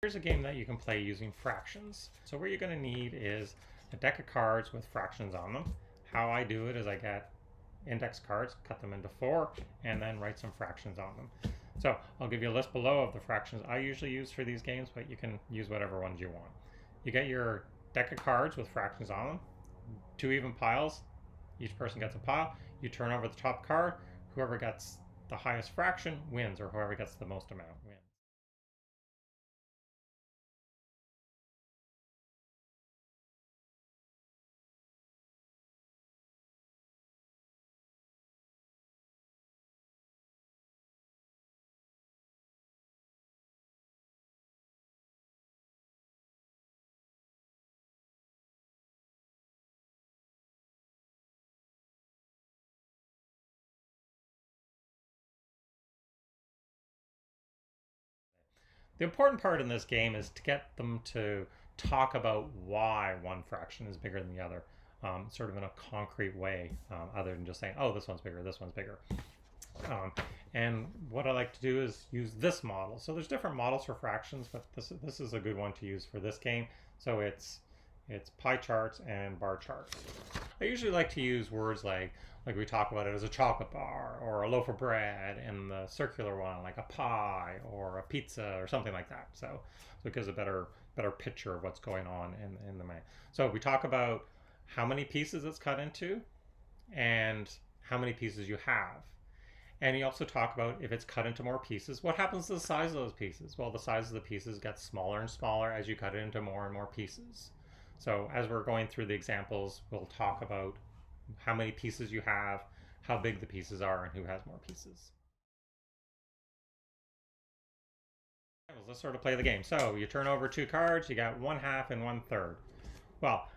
Here's a game that you can play using fractions. So what you're going to need is a deck of cards with fractions on them. How I do it is I get index cards, cut them into 4, and then write some fractions on them. So I'll give you a list below of the fractions I usually use for these games, but you can use whatever ones you want. You get your deck of cards with fractions on them, 2 even piles, each person gets a pile. You turn over the top card, whoever gets the highest fraction wins, or whoever gets the most amount wins. The important part in this game is to get them to talk about why one fraction is bigger than the other, sort of in a concrete way, other than just saying, oh, this one's bigger, this one's bigger. And what I like to do is use this model. So there's different models for fractions, but this is a good one to use for this game. So it's pie charts and bar charts. I usually like to use words like we talk about it as a chocolate bar or a loaf of bread, and the circular one like a pie or a pizza or something like that. So it gives a better picture of what's going on in the main. So we talk about how many pieces it's cut into and how many pieces you have. And you also talk about if it's cut into more pieces, what happens to the size of those pieces? Well, the size of the pieces gets smaller and smaller as you cut it into more and more pieces. So as we're going through the examples, we'll talk about how many pieces you have, how big the pieces are, and who has more pieces. Let's sort of play the game. So you turn over 2 cards, you got 1/2 and 1/3. Well,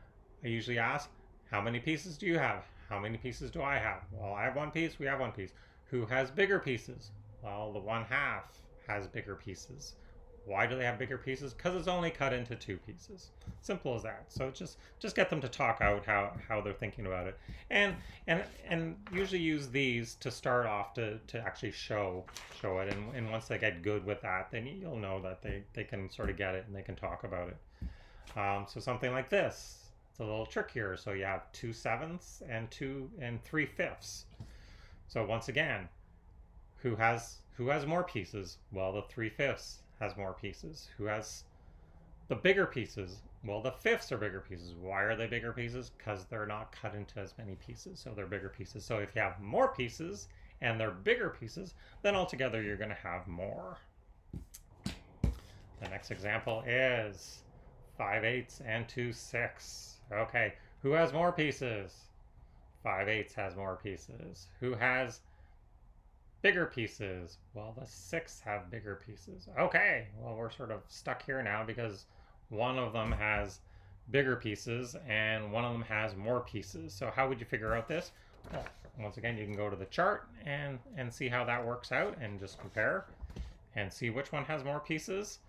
I usually ask, how many pieces do you have? How many pieces do I have? Well, I have 1 piece, we have 1 piece. Who has bigger pieces? Well, the 1/2 has bigger pieces. Why do they have bigger pieces? Because it's only cut into 2 pieces. Simple as that. So just get them to talk out how they're thinking about it, and usually use these to start off to actually show it. And once they get good with that, then you'll know that they can sort of get it and they can talk about it. So something like this. It's a little trickier. So you have 2/7 and 3/5. So once again, who has more pieces? Well, the 3/5 has more pieces. Who has the bigger pieces? Well, the 5ths are bigger pieces. Why are they bigger pieces? Because they're not cut into as many pieces, so they're bigger pieces. So if you have more pieces and they're bigger pieces, then altogether you're going to have more. The next example is 5/8 and 2/6. Okay, who has more pieces? 5/8 has more pieces. Who has bigger pieces? Well, the 6 have bigger pieces. Okay, well, we're sort of stuck here now because one of them has bigger pieces and one of them has more pieces. So how would you figure out this? Well, once again, you can go to the chart and see how that works out and just compare and see which one has more pieces.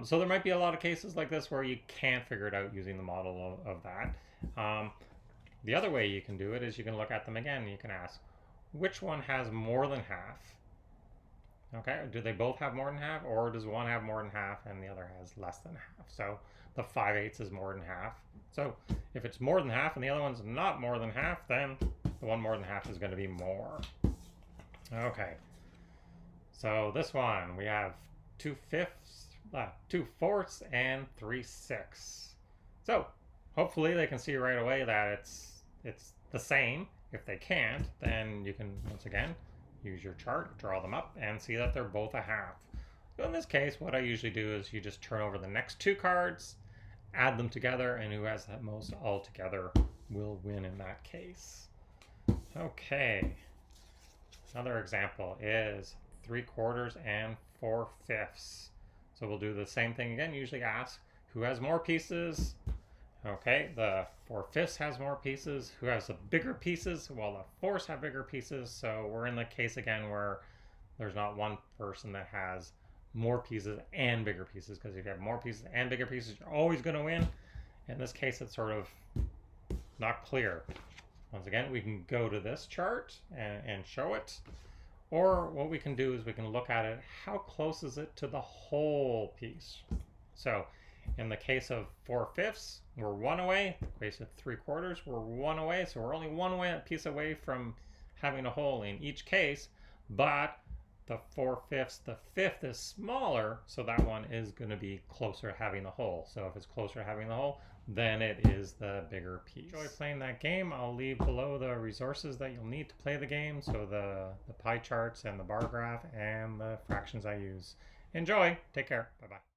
So there might be a lot of cases like this where you can't figure it out using the model of that. The other way you can do it is you can look at them again and you can ask, which one has more than half? Okay, do they both have more than half, or does one have more than half and the other has less than half? So the 5/8 is more than half. So if it's more than half and the other one's not more than half, then the one more than half is going to be more. Okay, so this one we have 2/5, 2/4, and 3/6. So hopefully they can see right away that it's the same. If they can't, then you can once again use your chart, draw them up, and see that they're both a half. So in this case, what I usually do is you just turn over the next 2 cards, add them together, and who has the most all together will win in that case. Okay, another example is 3/4 and 4/5. So we'll do the same thing again. Usually ask who has more pieces. Okay, the 4/5 has more pieces. Who has the bigger pieces? Well, the 4s have bigger pieces. So we're in the case again where there's not one person that has more pieces and bigger pieces, because if you have more pieces and bigger pieces, you're always going to win. In this case, it's sort of not clear. Once again, we can go to this chart and show it. Or what we can do is we can look at it, how close is it to the whole piece? So in the case of 4/5, we're 1 away. In the case of 3/4, we're 1 away. So we're only 1 piece away from having a hole in each case, but the 4/5, the fifth is smaller, so that one is going to be closer having the hole. So if it's closer having the hole, then it is the bigger piece. Enjoy playing that game. I'll leave below the resources that you'll need to play the game, so the pie charts and the bar graph and the fractions I use. Enjoy. Take care. Bye-bye.